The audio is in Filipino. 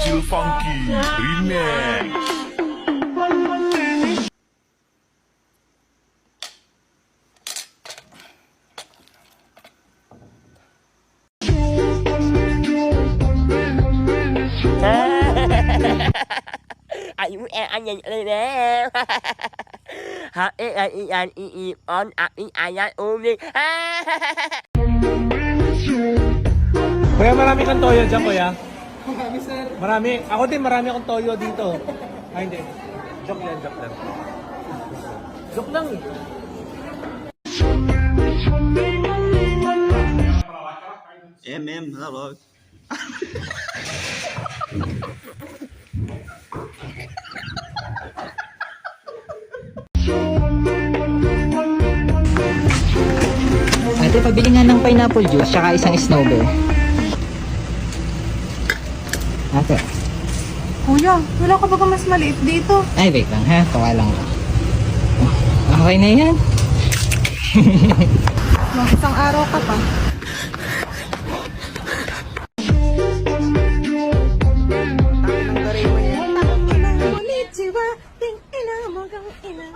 Chill Funky Remix. Ayun ang nangyayari. Happy ay iyan iipon aking ayan uli. Kuya, marami kang toyo dyan, kuya. Marami, sir. Marami. Ako din, marami akong toyo dito. Ay, hindi. Joke lang, joke lang. Joke lang eh. Hello. Ate, pabili nga ng pineapple juice tsaka isang snowball. Ate. Kuya, wala ka baga mas maliit dito? Ay, wait lang ha. Tawa lang ako. Okay na yan. Mga isang araw ka pa. Konnichiwa, ting ina, magang ina.